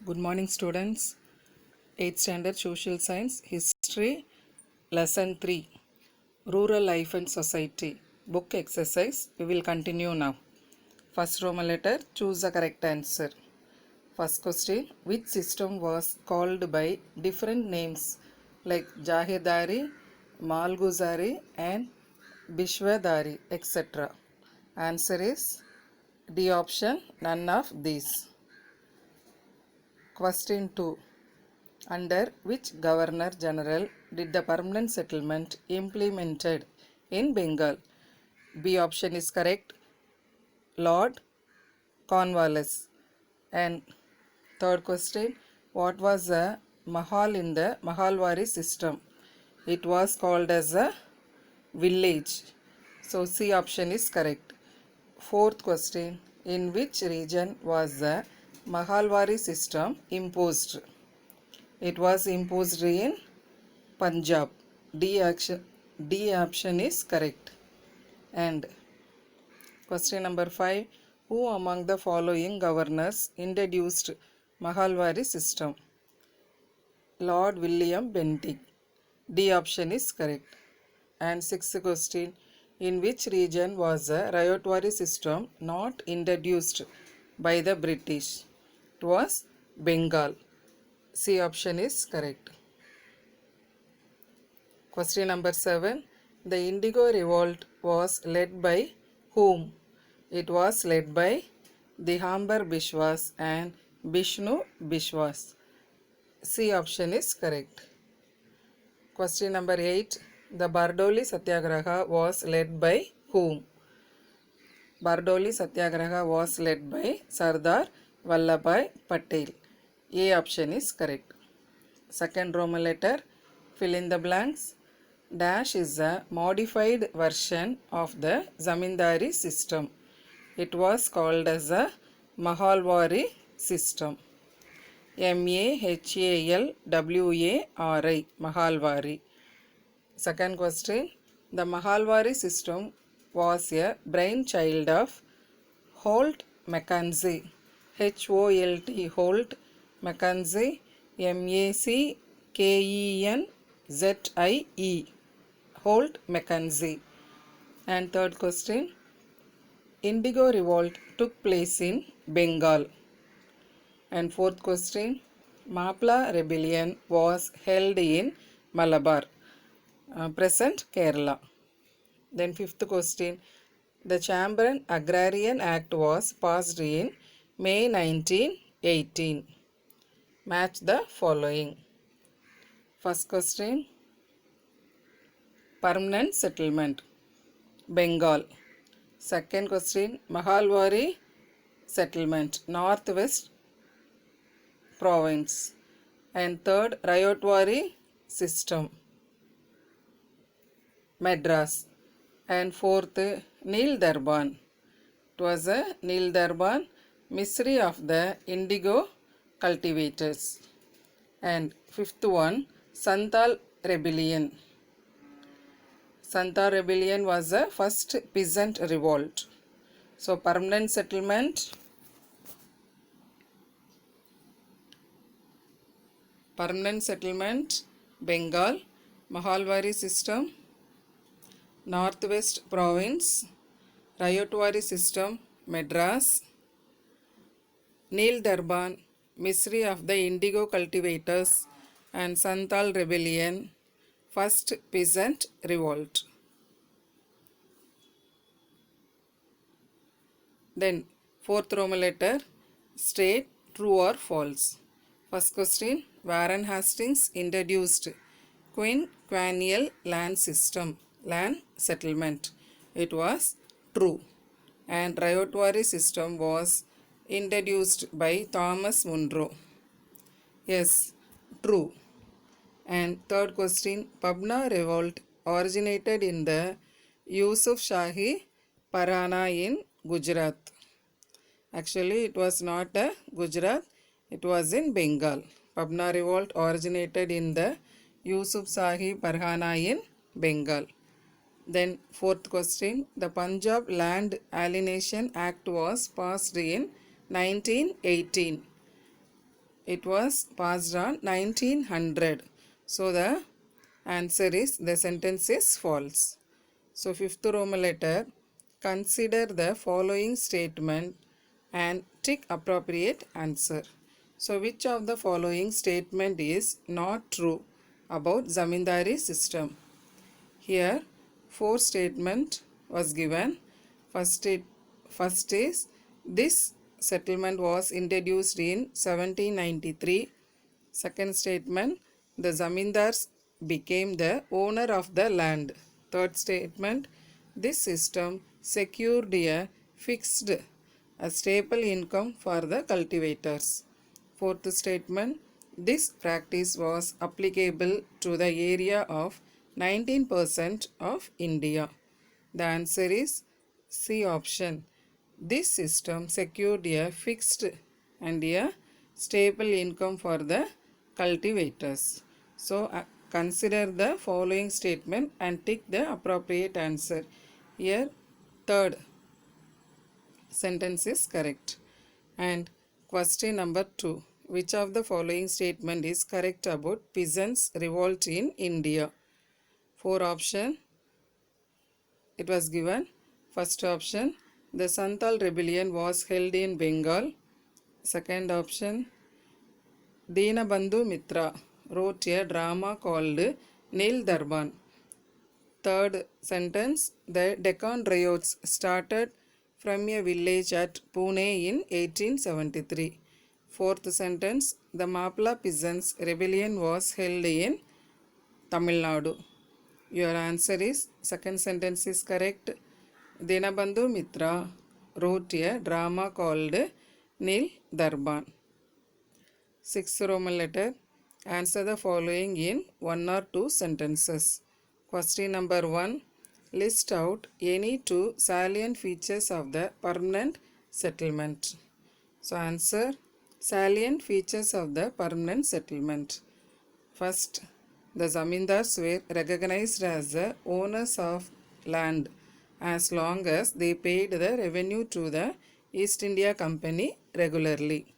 Good morning, students. 8th Standard Social Science History Lesson 3 Rural Life and Society Book Exercise. We will continue now. First Roman letter, choose the correct answer. First question, which system was called by different names like Jahedari, Malguzari and Bishwadari, etc.? Answer is D option, none of these. Question 2. Under which Governor General did the permanent settlement implemented in Bengal? B option is correct. Lord Cornwallis. And third question, what was the Mahal in the Mahalwari system? It was called as a village. So C option is correct. Fourth question, in which region was the Mahalwari system imposed? It was imposed in Punjab. D option is correct. And question number 5. Who among the following governors introduced Mahalwari system? Lord William Bentinck. D option is correct. And sixth question. In which region was the Rayotwari system not introduced by the British? It was Bengal. C option is correct. Question number 7. The Indigo Revolt was led by whom? It was led by Digambar Bishwas and Bishnu Bishwas. C option is correct. Question number 8. The Bardoli Satyagraha was led by whom? Bardoli Satyagraha was led by Sardar Vallabhbhai Patel. A option is correct. Second Roman letter, fill in the blanks. Dash is a modified version of the Zamindari system. It was called as a Mahalwari system. Mahalwari, Mahalwari. Second question, the Mahalwari system was a brainchild of Holt Mackenzie. Holt, Holt Mackenzie, Mackenzie. Holt Mackenzie. And third question, Indigo Revolt took place in Bengal. And fourth question, Mapla Rebellion was held in Malabar, present Kerala. Then fifth question, the Chamberan Agrarian Act was passed in May 1918. Match the following. First question, permanent settlement, Bengal. Second question, Mahalwari settlement, Northwest province. And third, Rayotwari system, Madras. And fourth, Nil Darban. It was a Nil Darban, misery of the indigo cultivators. And fifth one, Santal Rebellion. Santal Rebellion was the first peasant revolt. So permanent settlement, Bengal. Mahalwari system, Northwest province. Rayotwari system, Madras. Nil Darban, misery of the indigo cultivators. And Santal Rebellion, first peasant revolt. Then fourth Roman letter, state true or false. First question, Warren Hastings introduced quinquennial land settlement. It was true. And Rayotwari system was introduced by Thomas Munro. Yes, true. And third question, Pabna revolt originated in the Yusuf Shahi Parana in Gujarat. Actually, it was not a Gujarat, it was in Bengal. Pabna revolt originated in the Yusuf Shahi Pargana in Bengal. Then fourth question, the Punjab Land Alienation Act was passed in 1918. It was passed on 1900. So the answer is, the sentence is false. So fifth Roman letter, consider the following statement and tick appropriate answer. So which of the following statement is not true about zamindari system? Here four statement was given. First is, this settlement was introduced in 1793. Second statement, the zamindars became the owner of the land. Third statement, this system secured a fixed, a stable income for the cultivators. Fourth statement, this practice was applicable to the area of 19% of India. The answer is C option. This system secured a fixed and a stable income for the cultivators. So consider the following statement and tick the appropriate answer. Here third sentence is correct. And question number 2. Which of the following statement is correct about peasants' revolt in India? Four option it was given. First option, the Santhal rebellion was held in Bengal. Second option, Dinabandhu Mitra wrote a drama called Nil Darban. Third sentence, the Deccan riots started from a village at Pune in 1873. Fourth sentence, the Mapla peasants' rebellion was held in Tamil Nadu. Your answer is, second sentence is correct. Dinabandhu Mitra wrote a drama called Nil Darban. Sixth Roman letter, answer the following in one or two sentences. Question number 1, list out any two salient features of the permanent settlement. So answer, salient features of the permanent settlement. First, the zamindars were recognized as the owners of land as long as they paid the revenue to the East India Company regularly.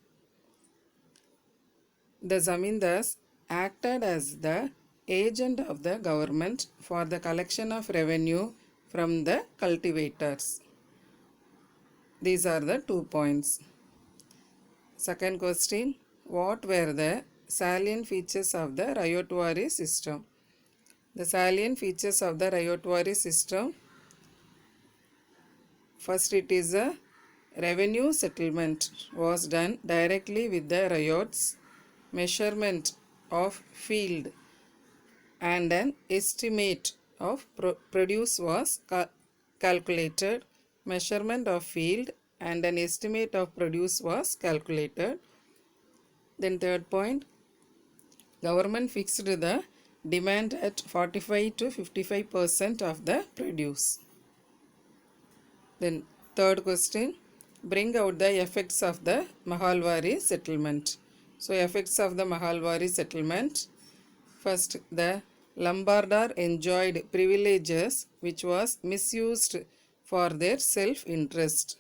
The zamindars acted as the agent of the government for the collection of revenue from the cultivators. These are the 2 points. Second question, what were the salient features of the Rayotwari system? The salient features of the Rayotwari system, first it is a revenue settlement was done directly with the ryots. Measurement of field and an estimate of produce was calculated. Measurement of field and an estimate of produce was calculated. Then third point, government fixed the demand at 45 to 55% of the produce. Then third question, bring out the effects of the Mahalwari settlement. So effects of the Mahalwari settlement, first, the Lombardar enjoyed privileges which was misused for their self-interest.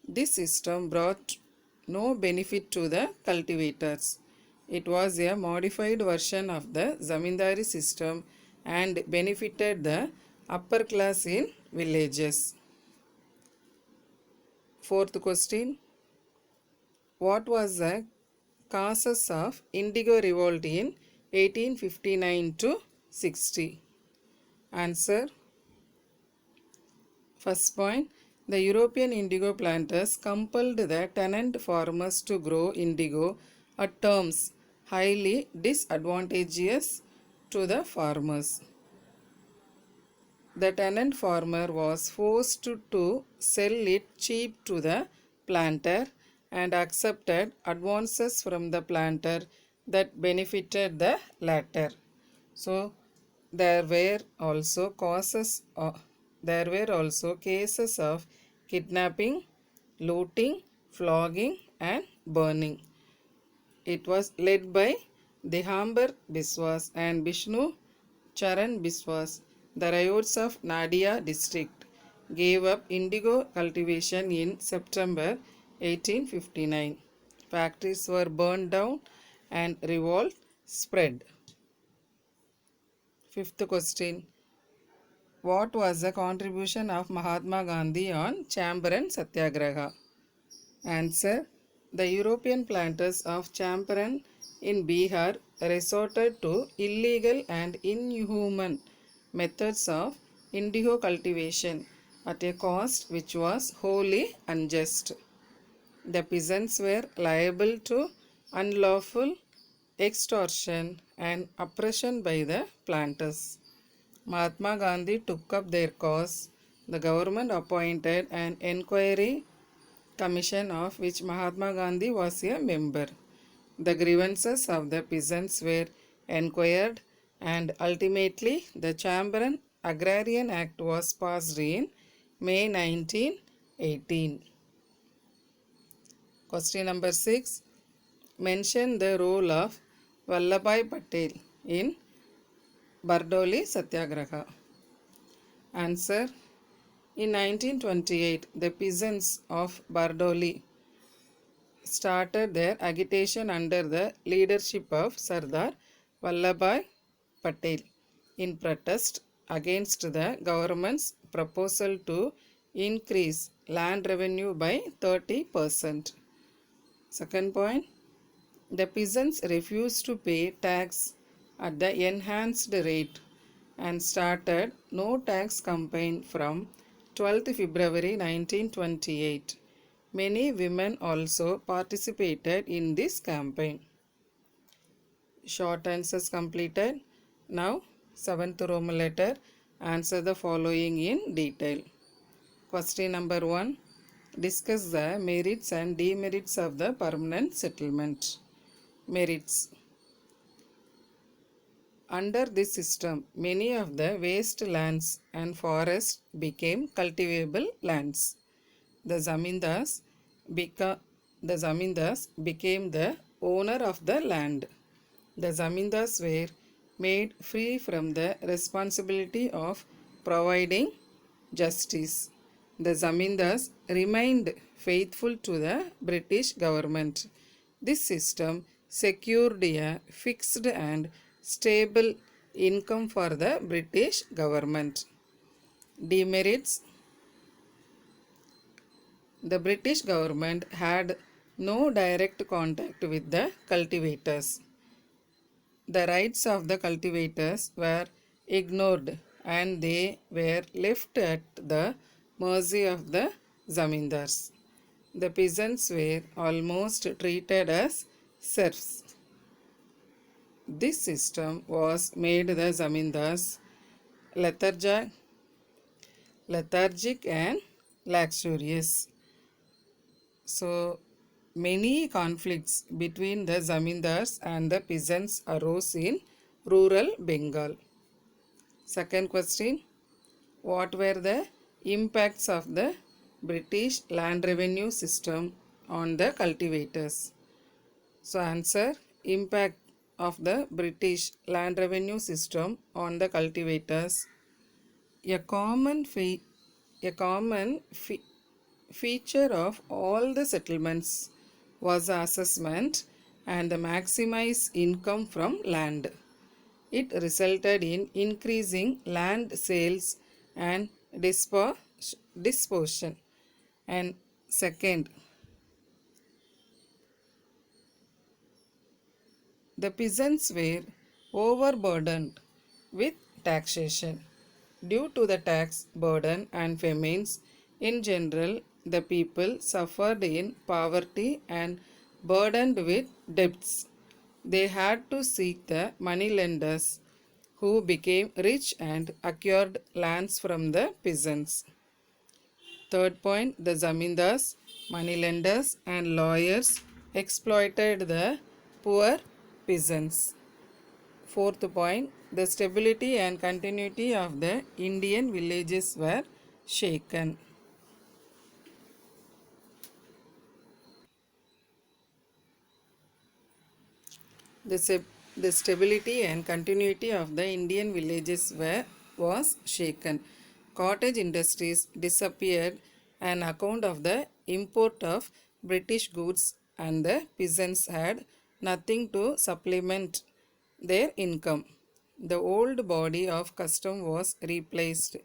This system brought no benefit to the cultivators. It was a modified version of the zamindari system and benefited the upper class in villages. Fourth question, what was the causes of Indigo revolt in 1859 to 60? Answer, first point, the European indigo planters compelled the tenant farmers to grow indigo at terms highly disadvantageous to the farmers. The tenant farmer was forced to sell it cheap to the planter and accepted advances from the planter that benefited the latter. So there were also cases of kidnapping, looting, flogging and burning. It was led by Digambar Biswas and Vishnu Charan Biswas. The riots of Nadia district gave up indigo cultivation in September 1859. Factories were burned down and revolt spread. Fifth question. What was the contribution of Mahatma Gandhi on Champaran Satyagraha? Answer. The European planters of Champaran in Bihar resorted to illegal and inhuman methods of indigo cultivation at a cost which was wholly unjust. The peasants were liable to unlawful extortion and oppression by the planters. Mahatma Gandhi took up their cause. The government appointed an inquiry commission of which Mahatma Gandhi was a member. The grievances of the peasants were enquired and ultimately the Champaran Agrarian Act was passed in May 1918. Question number 6. Mention the role of Vallabhbhai Patel in Bardoli Satyagraha. Answer. In 1928, the peasants of Bardoli started their agitation under the leadership of Sardar Vallabhbhai Patel in protest against the government's proposal to increase land revenue by 30%. Second point, the peasants refused to pay tax at the enhanced rate and started no tax campaign from 12th February 1928. Many women also participated in this campaign. Short answers completed. Now, 7th Roman letter. Answer the following in detail. Question number 1. Discuss the merits and demerits of the permanent settlement. Merits. Under this system, many of the waste lands and forests became cultivable lands. The zamindars became the owner of the land. The zamindars were made free from the responsibility of providing justice. The zamindars remained faithful to the British government. This system secured a fixed and stable income for the British government. Demerits. The British government had no direct contact with the cultivators. The rights of the cultivators were ignored and they were left at the mercy of the zamindars. The peasants were almost treated as serfs. This system was made the zamindars lethargic and luxurious. So, many conflicts between the zamindars and the peasants arose in rural Bengal. Second question. What were the impacts of the British land revenue system on the cultivators? So, answer. Impact of the British land revenue system on the cultivators. A common feature of all the settlements was the assessment and the maximized income from land. It resulted in increasing land sales and disposition. And second, the peasants were overburdened with taxation. Due to the tax burden and famines, in general, the people suffered in poverty and burdened with debts. They had to seek the moneylenders who became rich and acquired lands from the peasants. Third point, the zamindars, moneylenders and lawyers exploited the poor peasants. Fourth point, the stability and continuity of the Indian villages were shaken. The stability and continuity of the Indian villages was shaken. Cottage industries disappeared. An account of the import of British goods and the peasants had nothing to supplement their income. The old body of custom was replaced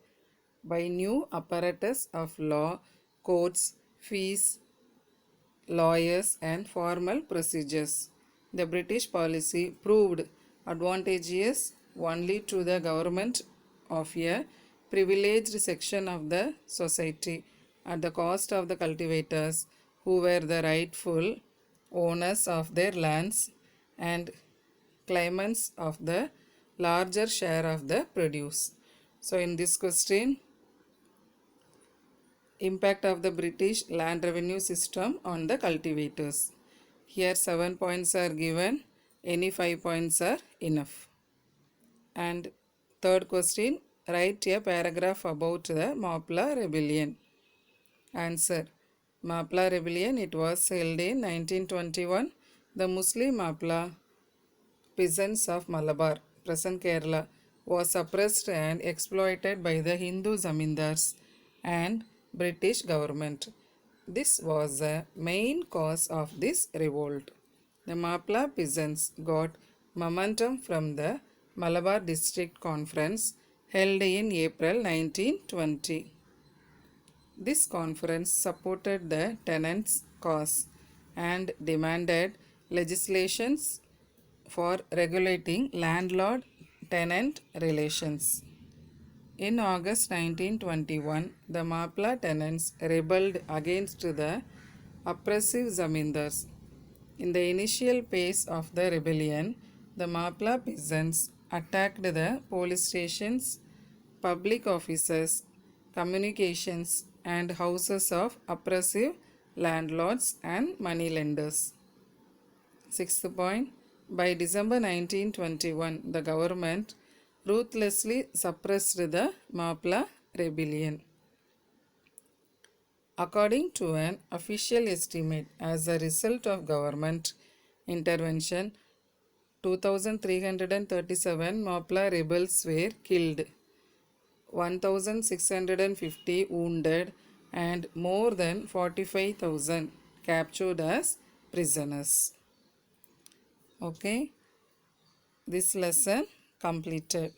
by new apparatus of law, courts, fees, lawyers, and formal procedures. The British policy proved advantageous only to the government of a privileged section of the society at the cost of the cultivators, who were the rightful owners of their lands and claimants of the larger share of the produce. So in this question, impact of the British land revenue system on the cultivators. Here 7 points are given, any 5 points are enough. And third question, write a paragraph about the Mapla rebellion. Answer, Mapla rebellion, it was held in 1921. The Muslim Mapla peasants of Malabar, present Kerala, was suppressed and exploited by the Hindu zamindars and British government. This was the main cause of this revolt. The Mapla peasants got momentum from the Malabar District Conference held in April 1920. This conference supported the tenants' cause and demanded legislations for regulating landlord-tenant relations. In August 1921, the Mapla tenants rebelled against the oppressive zamindars. In the initial phase of the rebellion, the Mapla peasants attacked the police stations, public offices, communications, and houses of oppressive landlords and moneylenders. Sixth point, by December 1921, the government ruthlessly suppressed the Mapla rebellion. According to an official estimate, as a result of government intervention, 2,337 Mapla rebels were killed, 1,650 wounded, and more than 45,000 captured as prisoners. Okay, this lesson completed.